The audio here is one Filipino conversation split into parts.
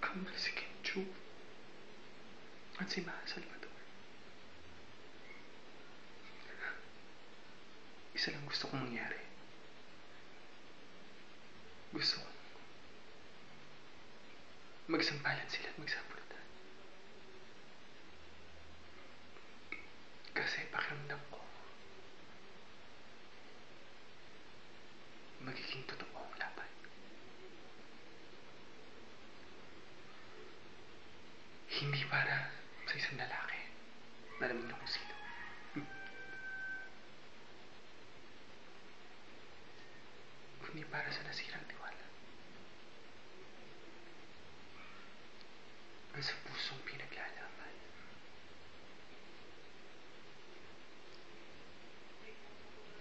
Mahal si Kenju at si Mahal Salvador. Isa lang gusto kong mangyari. Gusto kong magsampalan sila at magsabunutan. Kasi pakiramdam ko, magiging totoo ang laban. Hindi para sa isang lalaki na alam na kung sino. Kundi para sa nasirang tiwala. Ang sa pusong pinaglalaban.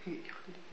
Iiyak na